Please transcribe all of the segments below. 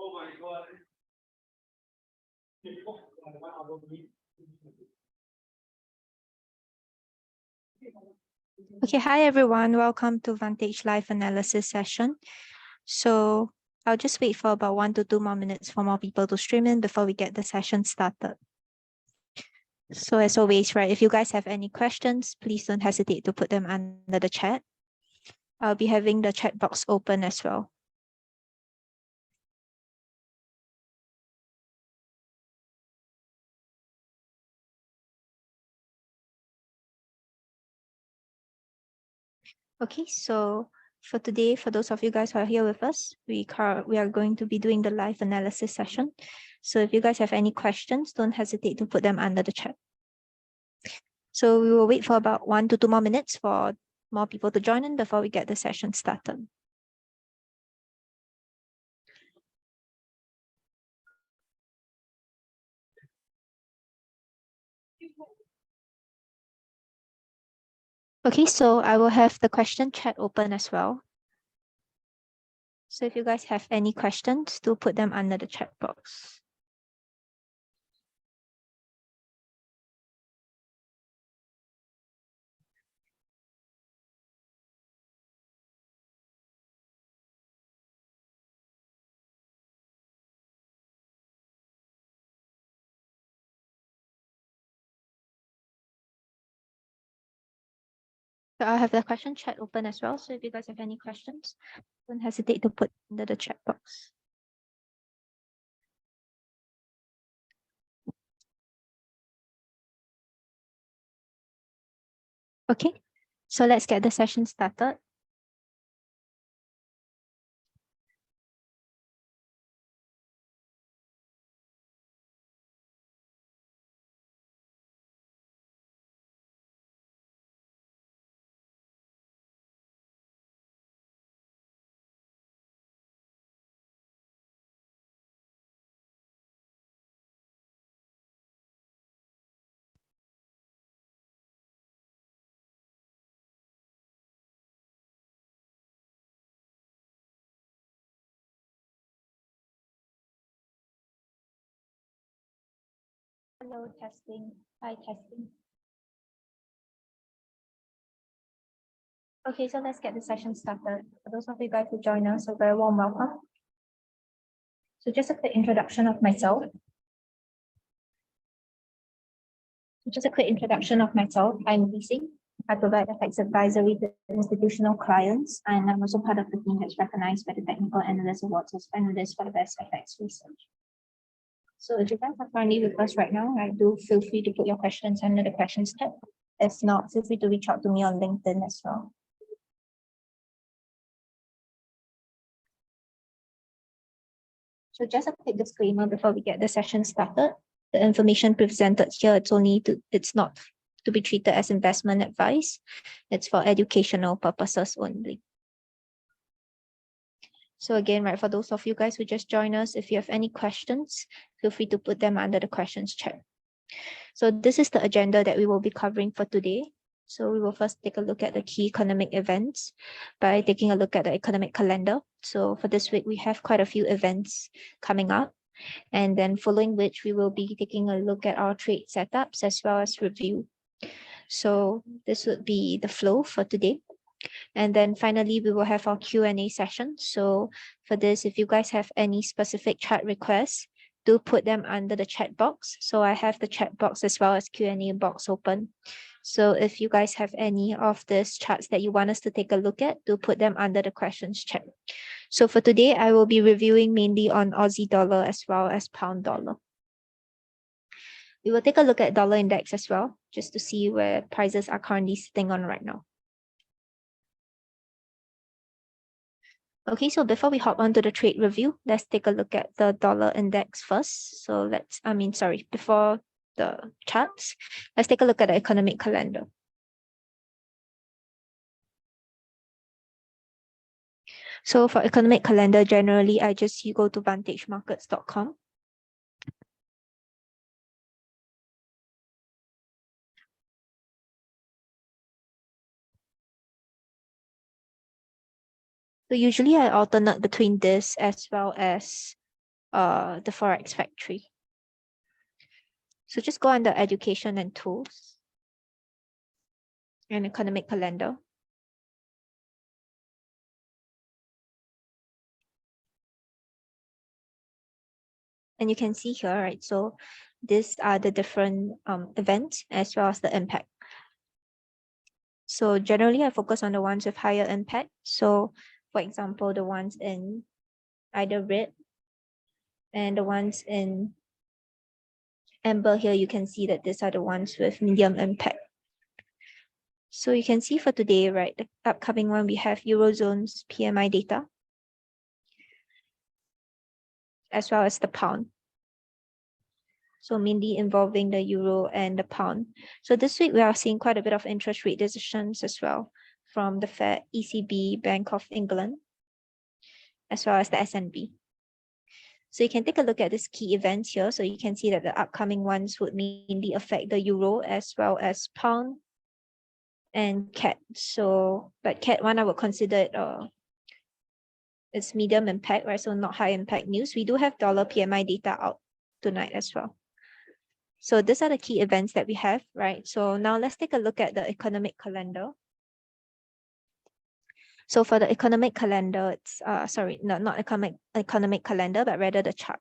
Oh my God. Okay, hi everyone. Welcome to Vantage Live Analysis session. So I'll just wait for about 1 to 2 more minutes for more people to stream in before we get the session started. So as always, right, if you guys have any questions, please don't hesitate to put them under the chat. I'll be having the chat box open as well. Okay, so for today, for those of you guys who are here with us, we are going to be doing the live analysis session. So if you guys have any questions, don't hesitate to put them under the chat. So we will wait for about 1 to 2 more minutes for more people to join in before we get the session started. Okay, so I will have the question chat open as well. So if you guys have any questions, do put them under the chat box. So I'll have the question chat open as well. So if you guys have any questions, don't hesitate to put under the chat box. Okay, so let's get the session started. Hello, testing. Hi, testing. Okay, so let's get the session started. For those of you guys who join us, a very warm welcome. So just a quick introduction of myself. I'm Lee Sing. I provide FX advisory to institutional clients, and I'm also part of the team that's recognized by the Technical Analyst Awards as finalist for the best FX research. So if you guys are currently with us right now, right, do feel free to put your questions under the questions tab. If not, feel free to reach out to me on LinkedIn as well. So just a quick disclaimer before we get the session started. The information presented here, it's not to be treated as investment advice. It's for educational purposes only. So again, right, for those of you guys who just joined us, if you have any questions, feel free to put them under the questions chat. So this is the agenda that we will be covering for today. So we will first take a look at the key economic events by taking a look at the economic calendar. So for this week, we have quite a few events coming up. And then following which, we will be taking a look at our trade setups as well as review. So this would be the flow for today. And then finally, we will have our Q&A session. So for this, if you guys have any specific chat requests, do put them under the chat box. So I have the chat box as well as Q&A box open. So if you guys have any of these charts that you want us to take a look at, do put them under the questions chat. So for today, I will be reviewing mainly on Aussie dollar as well as pound dollar. We will take a look at dollar index as well, just to see where prices are currently sitting on right now. Okay, so before we hop on to the trade review, let's take a look at the dollar index first. So before the charts, let's take a look at the economic calendar. So for economic calendar, generally, you go to vantagemarkets.com. So usually I alternate between this as well as the Forex Factory. So just go under education and tools and economic calendar. And you can see here, right? So these are the different events as well as the impact. So generally I focus on the ones with higher impact. So for example, the ones in either red and the ones in amber here, you can see that these are the ones with medium impact. So you can see for today, right, the upcoming one, we have Eurozone's PMI data, as well as the pound. So mainly involving the euro and the pound. So this week, we are seeing quite a bit of interest rate decisions as well from the Fed, ECB, Bank of England, as well as the SNB. So you can take a look at these key events here. So you can see that the upcoming ones would mainly affect the euro as well as pound and CAD. So, but CAD one, I would consider it it's medium impact, right? So not high impact news. We do have dollar PMI data out tonight as well. So these are the key events that we have, right? So now let's take a look at the economic calendar. So for the economic calendar, it's not economic calendar, but rather the chart.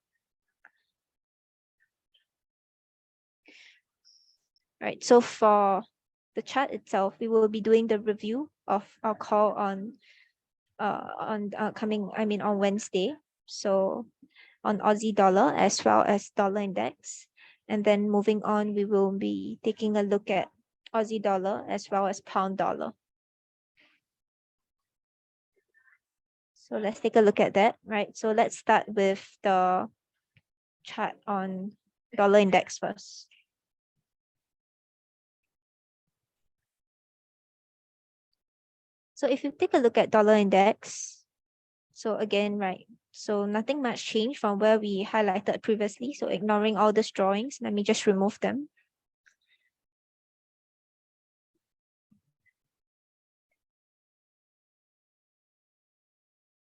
Right. So for the chart itself, we will be doing the review of our call on Wednesday. So on Aussie dollar as well as dollar index. And then moving on, we will be taking a look at Aussie dollar as well as pound dollar. So let's take a look at that, right? So let's start with the chart on dollar index first. So if you take a look at dollar index, so again, right, so nothing much changed from where we highlighted previously. So ignoring all these drawings, let me just remove them.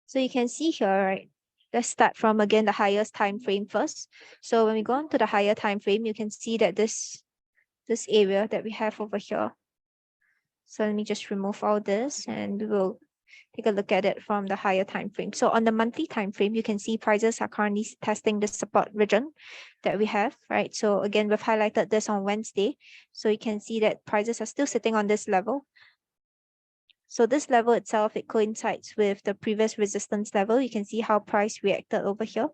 So you can see here, right? Let's start from, again, the highest time frame first. So when we go on to the higher time frame, you can see that this area that we have over here. So let me just remove all this and we will take a look at it from the higher time frame. So on the monthly time frame, you can see prices are currently testing the support region that we have, right? So again, we've highlighted this on Wednesday. So you can see that prices are still sitting on this level. So this level itself, it coincides with the previous resistance level. You can see how price reacted over here.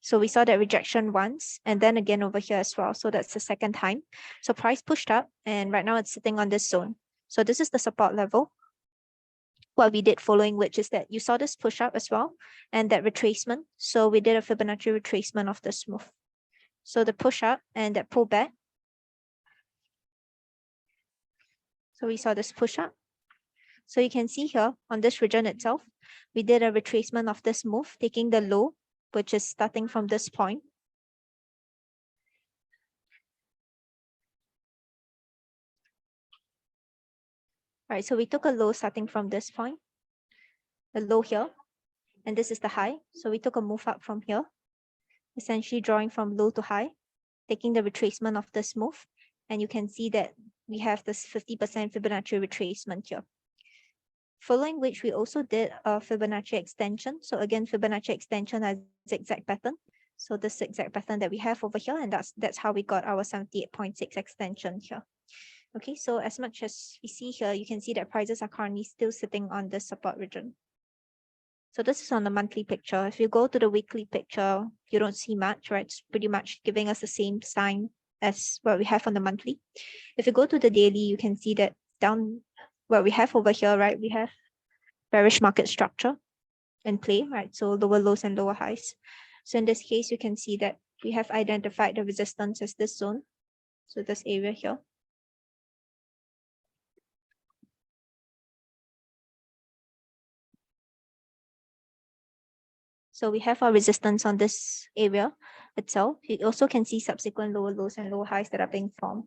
So we saw that rejection once and then again over here as well. So that's the second time. So price pushed up and right now it's sitting on this zone. So this is the support level. What we did following which is that you saw this push up as well and that retracement. So we did a Fibonacci retracement of this move. So the push up and that pullback. So we saw this push up. So you can see here on this region itself, we did a retracement of this move, taking the low, which is starting from this point. All right, so we took a low starting from this point, the low here, and this is the high. So we took a move up from here, essentially drawing from low to high, taking the retracement of this move. And you can see that we have this 50% Fibonacci retracement here. following which we also did a Fibonacci extension. So again, Fibonacci extension has zigzag pattern. So the zigzag pattern that we have over here, and that's how we got our 78.6 extension here. Okay, so as much as we see here, you can see that prices are currently still sitting on the support region. So this is on the monthly picture. If you go to the weekly picture, you don't see much, right? It's pretty much giving us the same sign as what we have on the monthly. If you go to the daily, you can see that down what we have over here, right? We have bearish market structure in play, right? So lower lows and lower highs. So in this case, you can see that we have identified the resistance as this zone. So this area here. So we have our resistance on this area itself. You also can see subsequent lower lows and lower highs that are being formed.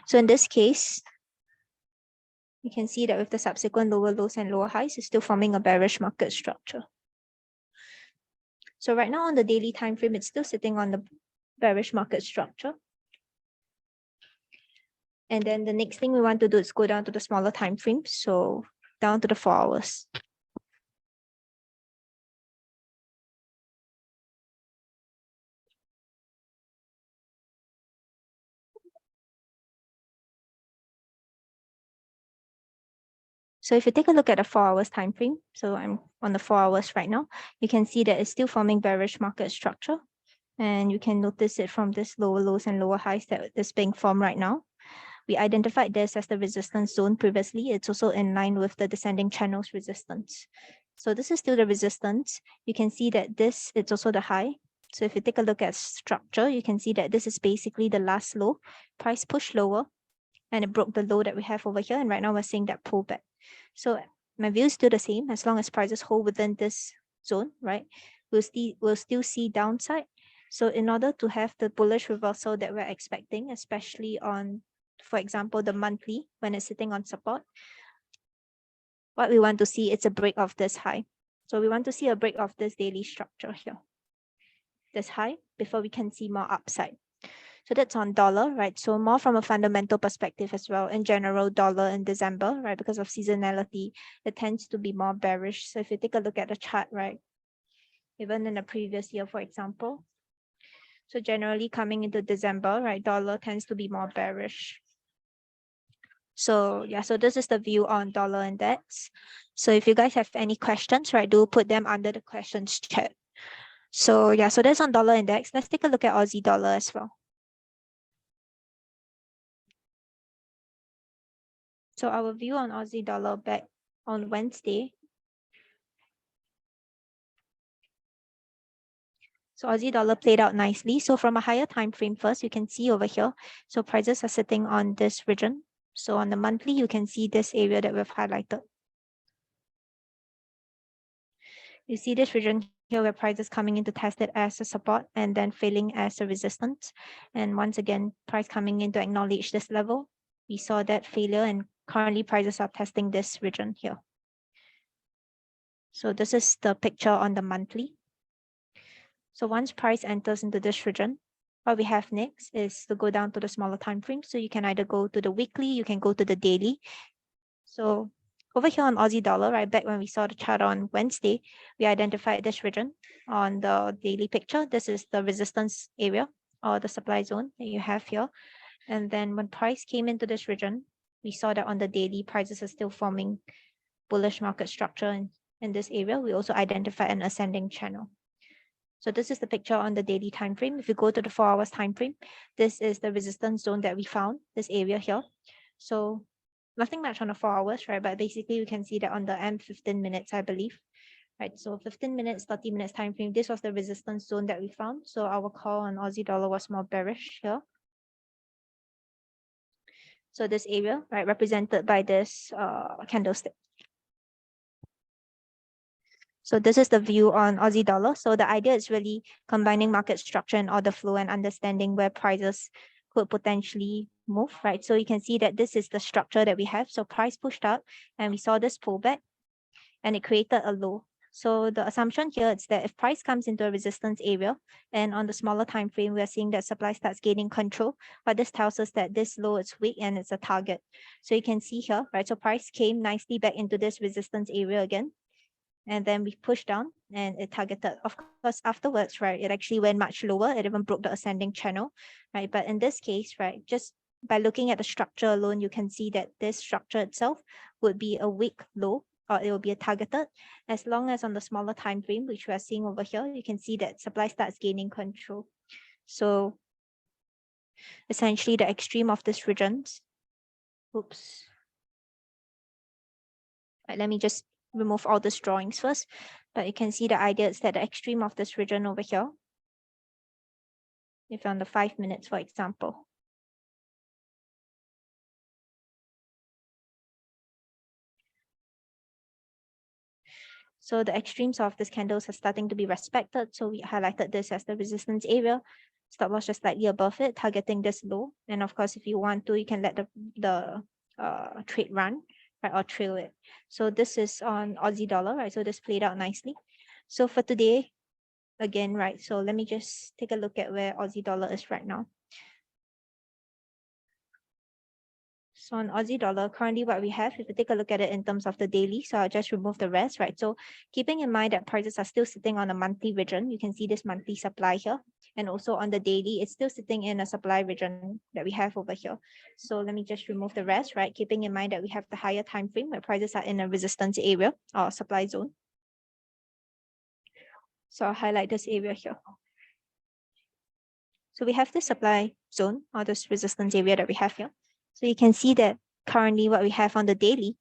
So in this case, you can see that with the subsequent lower lows and lower highs, it's still forming a bearish market structure. So right now on the daily time frame, it's still sitting on the bearish market structure. And then the next thing we want to do is go down to the smaller time frame. So down to the 4 hours. So if you take a look at the 4 hours time frame, so I'm on the 4 hours right now, you can see that it's still forming bearish market structure. And you can notice it from this lower lows and lower highs that is being formed right now. We identified this as the resistance zone previously. It's also in line with the descending channel's resistance. So this is still the resistance. You can see that this is also the high. So if you take a look at structure, you can see that this is basically the last low. Price pushed lower and it broke the low that we have over here. And right now we're seeing that pullback. So my view is still the same. As long as prices hold within this zone, right, we'll still see downside. So in order to have the bullish reversal that we're expecting, especially on, for example, the monthly, when it's sitting on support, what we want to see is a break of this high. So we want to see a break of this daily structure here, this high, before we can see more upside. So that's on dollar, right? So more from a fundamental perspective as well. In general, dollar in December, right, because of seasonality, it tends to be more bearish. So if you take a look at the chart, right, even in the previous year, for example, so generally coming into December, right, dollar tends to be more bearish. So yeah, so this is the view on dollar index. So if you guys have any questions, right, do put them under the questions chat. So yeah, so that's on dollar index. Let's take a look at Aussie dollar as well. So our view on Aussie dollar back on Wednesday. So Aussie dollar played out nicely. So from a higher time frame first, you can see over here. So prices are sitting on this region. So on the monthly, you can see this area that we've highlighted. You see this region here where prices coming in to test it as a support and then failing as a resistance. And once again, price coming in to acknowledge this level. We saw that failure and currently prices are testing this region here. So this is the picture on the monthly. So once price enters into this region, what we have next is to go down to the smaller time frame. So you can either go to the weekly, you can go to the daily. So over here on Aussie dollar, right, back when we saw the chart on Wednesday, we identified this region on the daily picture. This is the resistance area or the supply zone that you have here. And then when price came into this region, we saw that on the daily, prices are still forming bullish market structure in this area. We also identified an ascending channel. So this is the picture on the daily time frame. If you go to the 4 hours time frame, this is the resistance zone that we found, this area here. So nothing much on the 4 hours, right? But basically you can see that on the M15 minutes, I believe. Right, so 15 minutes, 30 minutes time frame, this was the resistance zone that we found. So our call on Aussie dollar was more bearish here. So this area, right, represented by this candlestick. So this is the view on Aussie dollar. So the idea is really combining market structure and order flow and understanding where prices could potentially move, right? So you can see that this is the structure that we have. So price pushed up and we saw this pullback and it created a low. So the assumption here is that if price comes into a resistance area and on the smaller time frame, we're seeing that supply starts gaining control, but this tells us that this low is weak and it's a target. So you can see here, right? So price came nicely back into this resistance area again, and then we pushed down and it targeted. Of course, afterwards, right, it actually went much lower. It even broke the ascending channel, right? But in this case, right, just by looking at the structure alone, you can see that this structure itself would be a weak low, or it will be a targeted, as long as on the smaller time frame, which we are seeing over here, you can see that supply starts gaining control. So essentially the extreme of this region, oops. Right, let me just remove all these drawings first, but you can see the idea is that the extreme of this region over here, if on the 5 minutes, for example, so the extremes of these candles are starting to be respected. So we highlighted this as the resistance area. Stop loss just slightly above it, targeting this low. And of course, if you want to, you can let the trade run, right, or trail it. So this is on Aussie dollar, right? So this played out nicely. So for today, again, right? So let me just take a look at where Aussie dollar is right now. So on Aussie dollar, currently what we have, if you take a look at it in terms of the daily, so I'll just remove the rest, right? So keeping in mind that prices are still sitting on a monthly region, you can see this monthly supply here. And also on the daily, it's still sitting in a supply region that we have over here. So let me just remove the rest, right? Keeping in mind that we have the higher time frame where prices are in a resistance area or supply zone. So I'll highlight this area here. So we have this supply zone or this resistance area that we have here. So you can see that currently what we have on the daily,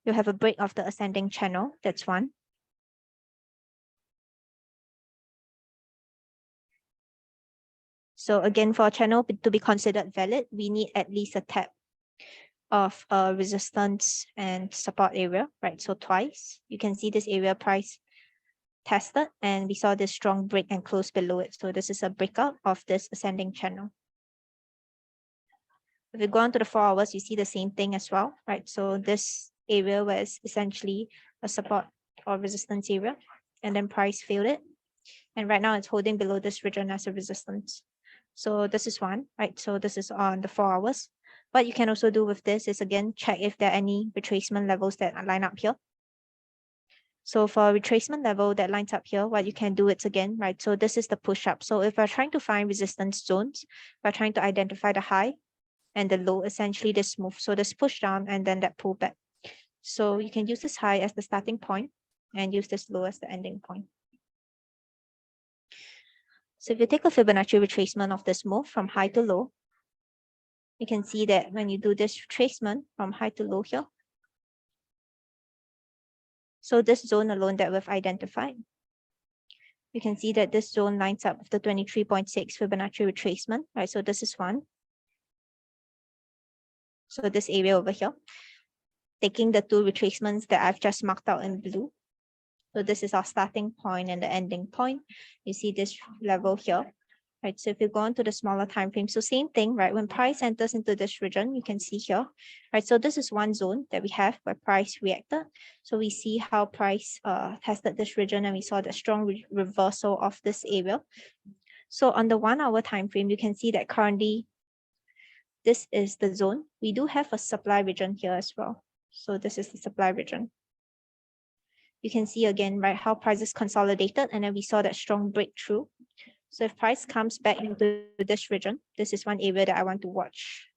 you have a break of the ascending channel. That's one. So again, for a channel to be considered valid, we need at least a tap of a resistance and support area, right? So twice, you can see this area price tested and we saw this strong break and close below it. So this is a breakout of this ascending channel. If you go on to the 4 hours, you see the same thing as well, right? So this area was essentially a support or resistance area, and then price failed it. And right now it's holding below this region as a resistance. So this is one, right? So this is on the 4 hours. What you can also do with this is again, check if there are any retracement levels that line up here. So for a retracement level that lines up here, what you can do is again, right? So this is the push up. So if we're trying to find resistance zones, we're trying to identify the high and the low, essentially this move. So this push down and then that pull back. So you can use this high as the starting point and use this low as the ending point. So if you take a Fibonacci retracement of this move from high to low, you can see that when you do this retracement from high to low here, so this zone alone that we've identified, you can see that this zone lines up with the 23.6 Fibonacci retracement, right? So this is one. So this area over here, taking the two retracements that I've just marked out in blue. So this is our starting point and the ending point. You see this level here, right? So if you go on to the smaller time frame, so same thing, right? When price enters into this region, you can see here, right? So this is one zone that we have where price reacted. So we see how price tested this region and we saw the strong reversal of this area. So on the 1 hour time frame, you can see that currently this is the zone. We do have a supply region here as well. So this is the supply region. You can see again, right, how prices consolidated and then we saw that strong breakthrough. So if price comes back into this region, this is one area that I want to watch.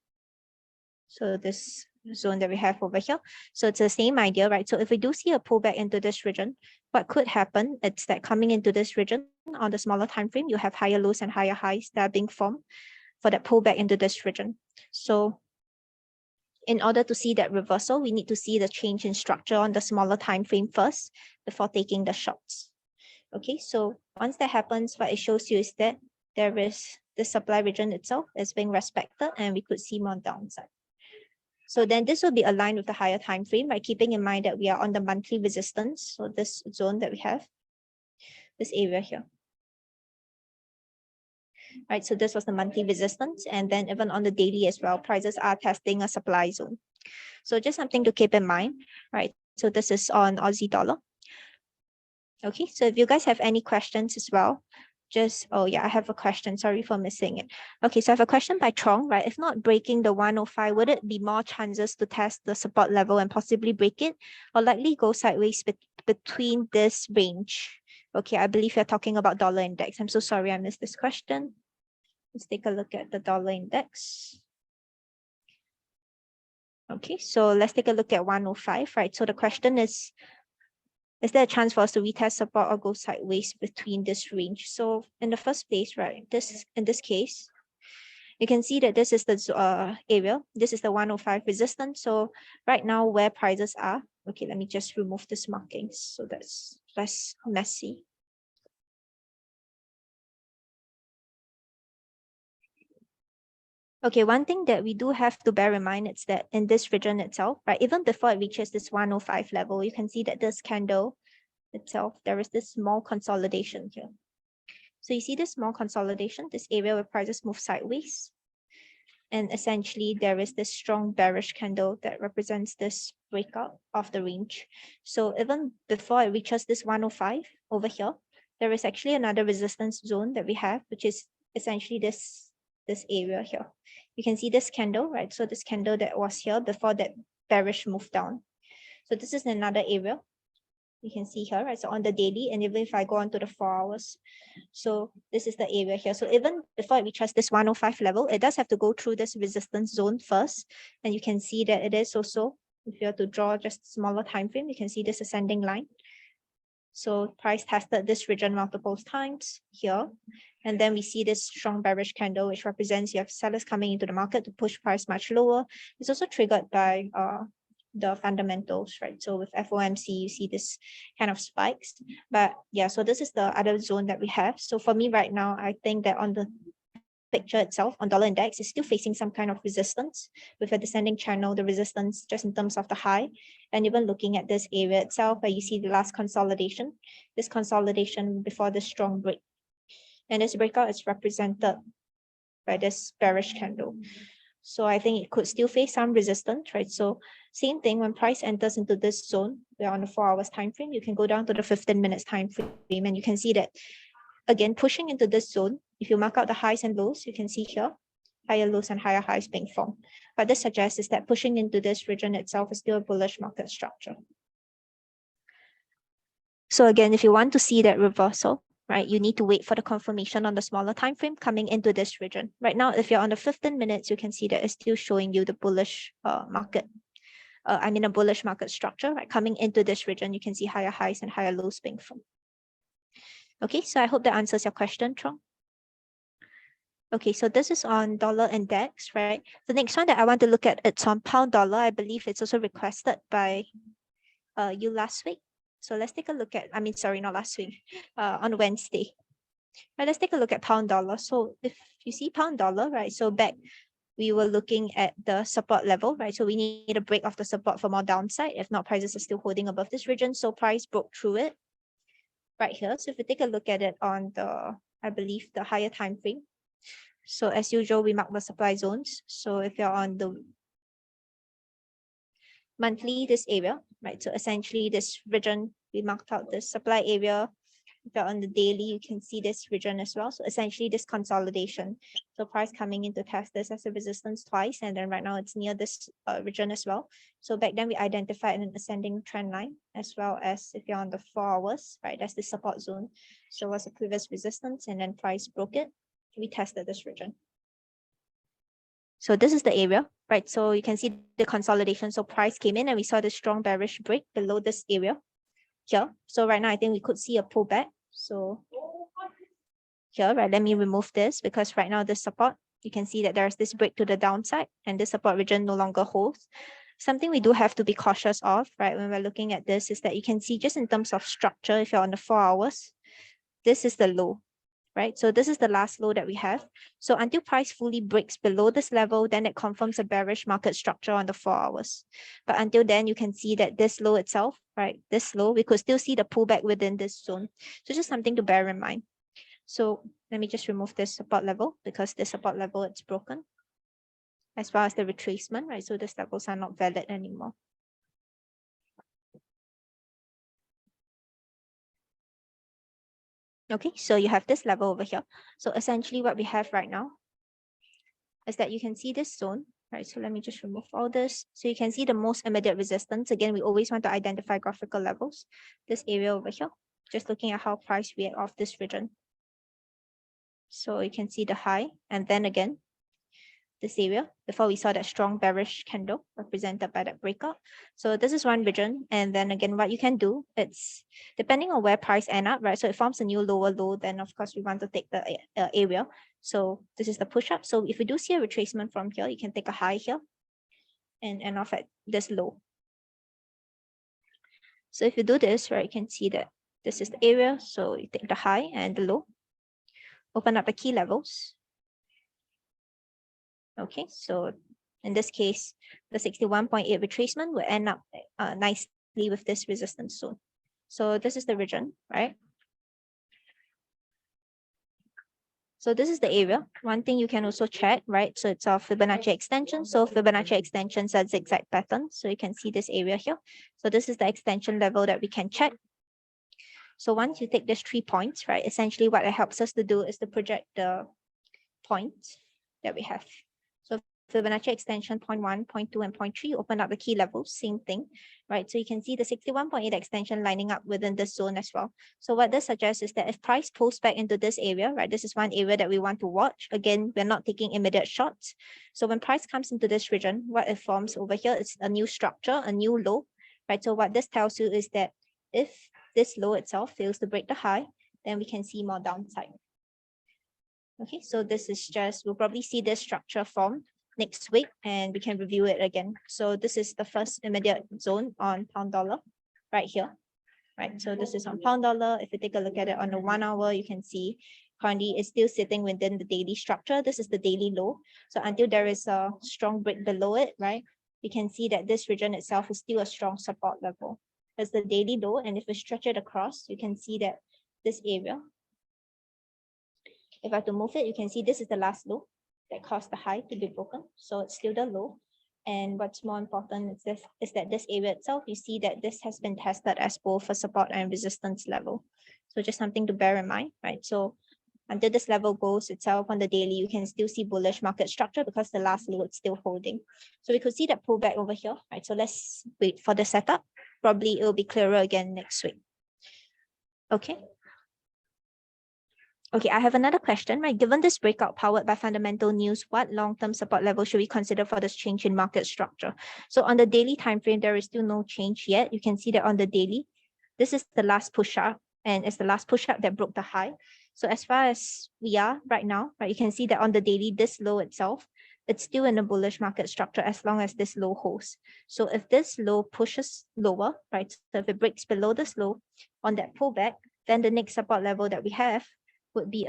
So this zone that we have over here. So it's the same idea, right? So if we do see a pullback into this region, what could happen is that coming into this region on the smaller time frame, you have higher lows and higher highs that are being formed for that pullback into this region. So in order to see that reversal, we need to see the change in structure on the smaller time frame first before taking the shots. Okay, so once that happens, what it shows you is that there is the supply region itself is being respected and we could see more downside. So then this will be aligned with the higher time frame by keeping in mind that we are on the monthly resistance. So this zone that we have, this area here. Right, so this was the monthly resistance, and then even on the daily as well, prices are testing a supply zone. So just something to keep in mind, right? So this is on Aussie dollar. Okay, so if you guys have any questions as well, oh yeah, I have a question. Sorry for missing it. Okay, so I have a question by Trong, right? If not breaking the 105, would it be more chances to test the support level and possibly break it, or likely go sideways between this range? Okay, I believe you're talking about dollar index. I'm so sorry I missed this question. Let's take a look at the dollar index. Okay, so let's take a look at 105, right? So the question is there a chance for us to retest support or go sideways between this range? So in the first place, right, in this case, you can see that this is the area. This is the 105 resistance. So right now where prices are, okay, let me just remove this markings so that's less messy. Okay, one thing that we do have to bear in mind is that in this region itself, right, even before it reaches this 105 level, you can see that this candle itself, there is this small consolidation here. So you see this small consolidation, this area where prices move sideways. And essentially there is this strong bearish candle that represents this breakout of the range. So even before it reaches this 105 over here, there is actually another resistance zone that we have, which is essentially this area here. You can see this candle, right? So this candle that was here before that bearish move down. So this is another area you can see here, right? So on the daily, and even if I go on to the 4 hours, so this is the area here. So even before it reaches this 105 level, it does have to go through this resistance zone first. And you can see that it is also, if you have to draw just a smaller time frame, you can see this ascending line. So price tested this region multiple times here. And then we see this strong bearish candle, which represents you have sellers coming into the market to push price much lower. It's also triggered by the fundamentals, right? So with FOMC, you see this kind of spikes. But yeah, so this is the other zone that we have. So for me right now, I think that on the picture itself, on dollar index, is still facing some kind of resistance with a descending channel, the resistance just in terms of the high. And even looking at this area itself, where you see the last consolidation, this consolidation before the strong break. And this breakout is represented by this bearish candle. So I think it could still face some resistance, right? So same thing, when price enters into this zone, we're on the 4 hours time frame, you can go down to the 15 minutes time frame, and you can see that again pushing into this zone. If you mark out the highs and lows, you can see here higher lows and higher highs being formed. What this suggests is that pushing into this region itself is still a bullish market structure. So again, if you want to see that reversal, right, you need to wait for the confirmation on the smaller time frame coming into this region. Right now, if you're on the 15 minutes, you can see that it's still showing you the bullish market. A bullish market structure, right? Coming into this region, you can see higher highs and higher lows being formed. Okay, so I hope that answers your question, Trong. Okay, so this is on dollar index, right? The next one that I want to look at, it's on pound dollar. I believe it's also requested by you last week. So let's take a look at, not last week, on Wednesday. Right, let's take a look at pound dollar. So if you see pound dollar, right, so back we were looking at the support level, right? So we need a break of the support for more downside. If not, prices are still holding above this region. So price broke through it right here. So if we take a look at it on the, I believe, the higher time frame. So as usual, we mark the supply zones. So if you're on the monthly, this area, right? So essentially this region, we marked out the supply area. If you're on the daily, you can see this region as well. So essentially this consolidation. So price coming in to test this as a resistance twice. And then right now it's near this region as well. So back then we identified an ascending trend line, as well as if you're on the 4 hours, right? That's the support zone. So it was a previous resistance and then price broke it. We tested this region. So this is the area, right? So you can see the consolidation. So price came in and we saw the strong bearish break below this area here. So right now, I think we could see a pullback. So here, right, let me remove this because right now this support, you can see that there's this break to the downside and this support region no longer holds. Something we do have to be cautious of, right, when we're looking at this is that you can see just in terms of structure, if you're on the 4 hours, this is the low, right? So this is the last low that we have. So until price fully breaks below this level, then it confirms a bearish market structure on the 4 hours. But until then, you can see that this low itself, right? This low, we could still see the pullback within this zone. So just something to bear in mind. So let me just remove this support level because this support level, it's broken. As well as the retracement, right? So these levels are not valid anymore. Okay, so you have this level over here. So essentially what we have right now is that you can see this zone, right? So let me just remove all this. So you can see the most immediate resistance. Again, we always want to identify graphical levels. This area over here, just looking at how price react off this region. So you can see the high, and then again, this area before we saw that strong bearish candle represented by that breakout. So this is one region. And then again, what you can do, it's depending on where price end up, right? So it forms a new lower low, then of course we want to take the area. So this is the push up. So if we do see a retracement from here, you can take a high here and end off at this low. So if you do this, right, you can see that this is the area. So you take the high and the low, open up the key levels. Okay, so in this case, the 61.8 retracement will end up nicely with this resistance zone. So this is the region, right? So this is the area. One thing you can also check, right? So it's a Fibonacci extension. So Fibonacci extensions are zigzag pattern. So you can see this area here. So this is the extension level that we can check. So once you take these 3 points, right, essentially what it helps us to do is to project the points that we have. So Fibonacci extension 0.1, 0.2, and 0.3, open up the key levels, same thing, right? So you can see the 61.8 extension lining up within this zone as well. So what this suggests is that if price pulls back into this area, right, this is one area that we want to watch. Again, we're not taking immediate shots. So when price comes into this region, what it forms over here is a new structure, a new low, right? So what this tells you is that if this low itself fails to break the high, then we can see more downside. Okay, so this is just, we'll probably see this structure form next week and we can review it again. So this is the first immediate zone on pound dollar right here, right? So this is on pound dollar. If you take a look at it on the 1 hour, you can see currently it's still sitting within the daily structure. This is the daily low. So until there is a strong break below it, right? We can see that this region itself is still a strong support level. That's the daily low. And if we stretch it across, you can see that this area, if I have to move it, you can see this is the last low that caused the high to be broken. So it's still the low. And what's more important is that this area itself, you see that this has been tested as both a support and resistance level. So just something to bear in mind, right? So until this level goes itself on the daily, you can still see bullish market structure because the last low is still holding. So we could see that pullback over here, right? So let's wait for the setup. Probably it will be clearer again next week. Okay. Okay, I have another question, right? Given this breakout powered by fundamental news, what long-term support level should we consider for this change in market structure? So on the daily time frame, there is still no change yet. You can see that on the daily, this is the last push up, and it's the last push up that broke the high. So as far as we are right now, right, you can see that on the daily, this low itself, it's still in a bullish market structure as long as this low holds. So if this low pushes lower, right, so if it breaks below this low on that pullback, then the next support level that we have would be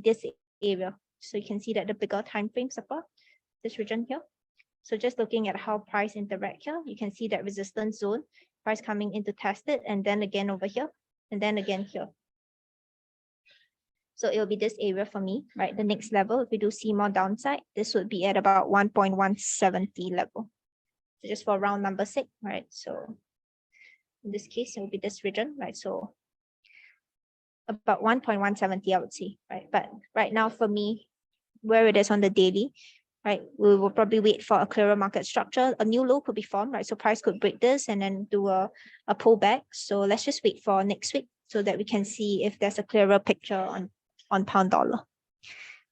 this area. So you can see that the bigger time frame support, this region here. So just looking at how price interact here, you can see that resistance zone, price coming in to test it, and then again over here, and then again here. So it'll be this area for me, right? The next level, if we do see more downside, this would be at about 1.170 level. So just for round number 6, right? So in this case, it will be this region, right? So about 1.170, I would say, right? But right now for me, where it is on the daily, right, we will probably wait for a clearer market structure. A new low could be formed, right? So price could break this and then do a pullback. So let's just wait for next week so that we can see if there's a clearer picture on pound dollar.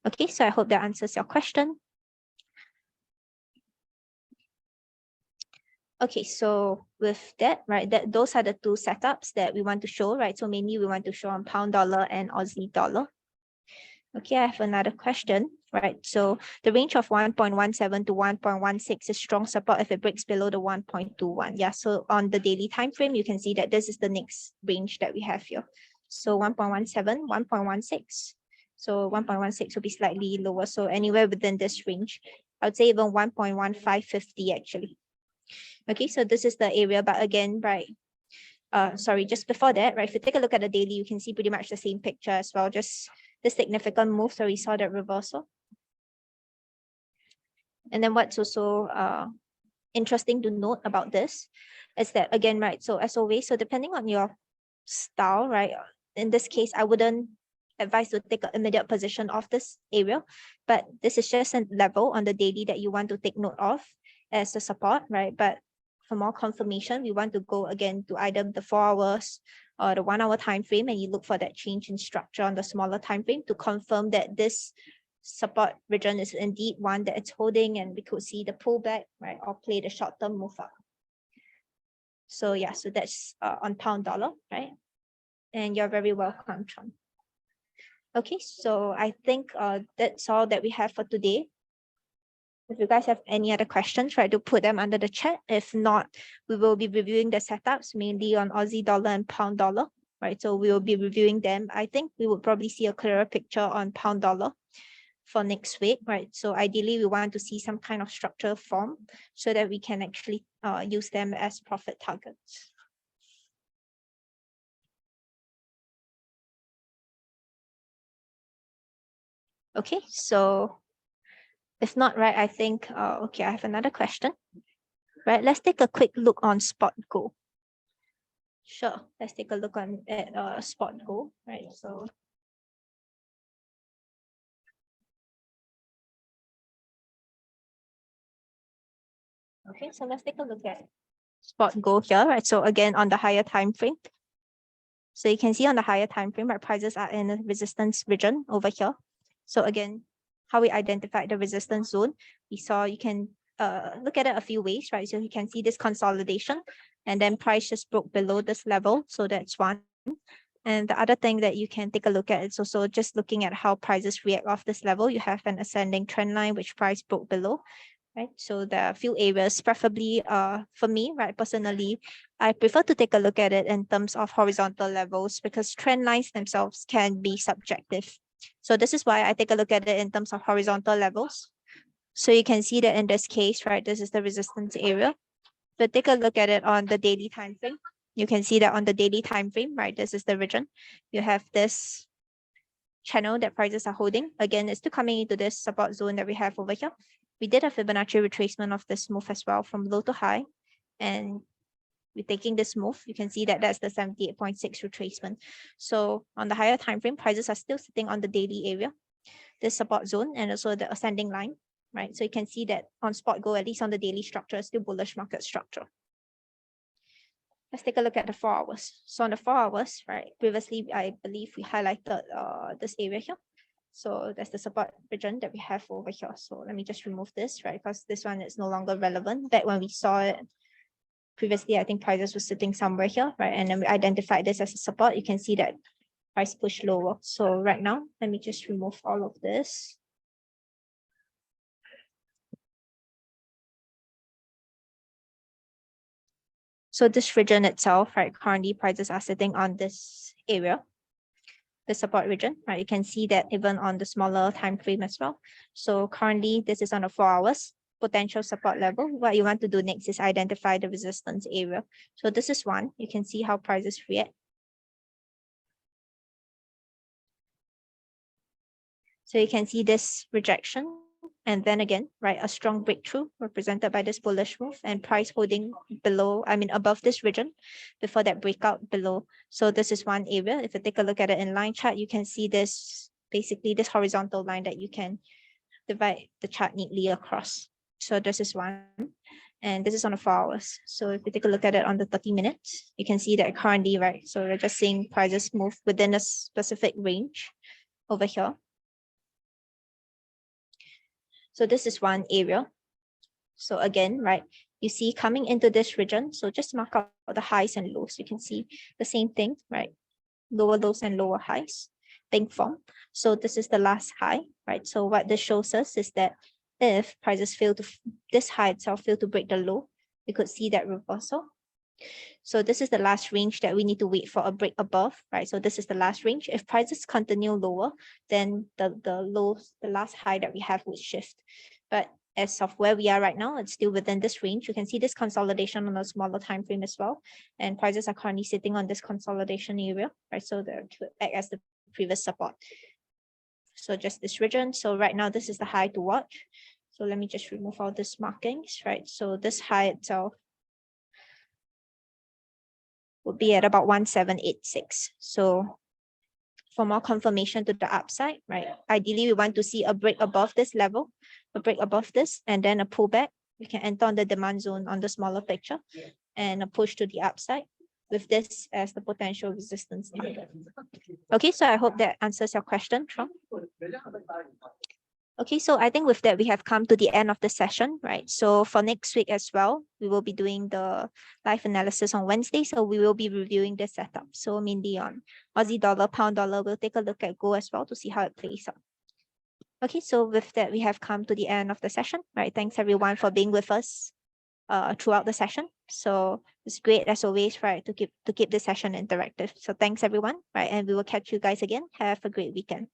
Okay, so I hope that answers your question. Okay, so with that, right, those are the two setups that we want to show, right? So mainly we want to show on pound dollar and Aussie dollar. Okay, I have another question, right? So the range of 1.17 to 1.16 is strong support if it breaks below the 1.21. Yeah, so on the daily time frame, you can see that this is the next range that we have here. So 1.17, 1.16. So 1.16 will be slightly lower. So anywhere within this range, I would say even 1.1550 actually. Okay, so this is the area, but again, right, sorry, just before that, right, if you take a look at the daily, you can see pretty much the same picture as well, just the significant move. So we saw that reversal. And then what's also interesting to note about this is that, again, right, so as always, so depending on your style, right, in this case, I wouldn't advise to take an immediate position of this area, but this is just a level on the daily that you want to take note of as a support, right? But for more confirmation, we want to go again to either the 4 hours or the 1 hour time frame, and you look for that change in structure on the smaller time frame to confirm that this support region is indeed one that it's holding, and we could see the pullback, right, or play the short-term move up. So yeah, so that's on pound dollar, right? And you're very welcome, Chon. Okay, so I think that's all that we have for today. If you guys have any other questions, try to put them under the chat. If not, we will be reviewing the setups mainly on Aussie dollar and pound dollar, right? So we will be reviewing them. I think we would probably see a clearer picture on pound dollar for next week, right? So ideally, we want to see some kind of structure form so that we can actually use them as profit targets. Okay, so if not, right, I think, okay, I have another question. Right, let's take a quick look on spot gold. Sure, let's take a look at spot gold, right? So okay, so let's take a look at spot gold here, right? So again, on the higher time frame. So you can see on the higher time frame, right, prices are in a resistance region over here. So again, how we identified the resistance zone, we saw you can look at it a few ways, right? So you can see this consolidation, and then price just broke below this level. So that's one. And the other thing that you can take a look at is also just looking at how prices react off this level. You have an ascending trend line, which price broke below, right? So there are a few areas, preferably for me, right, personally, I prefer to take a look at it in terms of horizontal levels because trend lines themselves can be subjective. So this is why I take a look at it in terms of horizontal levels. So you can see that in this case, right, this is the resistance area. But take a look at it on the daily time frame. You can see that on the daily time frame, right, this is the region. You have this channel that prices are holding. Again, it's still coming into this support zone that we have over here. We did a Fibonacci retracement of this move as well from low to high. And we're taking this move. You can see that that's the 78.6 retracement. So on the higher time frame, prices are still sitting on the daily area, this support zone, and also the ascending line, right? So you can see that on spot gold, at least on the daily structure, it's still bullish market structure. Let's take a look at the 4 hours. So on the 4 hours, right, previously, I believe we highlighted this area here. So that's the support region that we have over here. So let me just remove this, right, because this one is no longer relevant. Back when we saw it previously, I think prices were sitting somewhere here, right? And then we identified this as a support. You can see that price push lower. So right now, let me just remove all of this. So this region itself, right, currently prices are sitting on this area, the support region, right? You can see that even on the smaller time frame as well. So currently this is on the 4 hours potential support level. What you want to do next is identify the resistance area. So this is one. You can see how prices react. So you can see this rejection. And then again, right, a strong breakthrough represented by this bullish move and price holding below, above this region before that breakout below. So this is one area. If you take a look at it in line chart, you can see this, basically this horizontal line that you can divide the chart neatly across. So this is one. And this is on the 4 hours. So if you take a look at it on the 30 minutes, you can see that currently, right, so we're just seeing prices move within a specific range over here. So this is one area. So again, right, you see coming into this region. So just mark out the highs and lows. You can see the same thing, right? Lower lows and lower highs being formed. So this is the last high, right? So what this shows us is that if prices fail to, this high itself fail to break the low, we could see that reversal. So this is the last range that we need to wait for a break above, right? So this is the last range. If prices continue lower, then the last high that we have would shift. But as of where we are right now, it's still within this range. You can see this consolidation on a smaller time frame as well. And prices are currently sitting on this consolidation area, right? So they're to act as the previous support. So just this region. So right now, this is the high to watch. So let me just remove all these markings, right? So this high itself would be at about 1786. So for more confirmation to the upside, right? Ideally, we want to see a break above this level, a break above this, and then a pullback. We can enter on the demand zone on the smaller picture and a push to the upside with this as the potential resistance target. Okay, so I hope that answers your question, Sean. Okay, so I think with that, we have come to the end of the session, right? So for next week as well, we will be doing the live analysis on Wednesday. So we will be reviewing the setup. So mainly on Aussie dollar, pound dollar, we'll take a look at gold as well to see how it plays out. Okay, so with that, we have come to the end of the session, right? Thanks everyone for being with us throughout the session. So it's great as always, right, to keep the session interactive. So thanks everyone, right? And we will catch you guys again. Have a great weekend.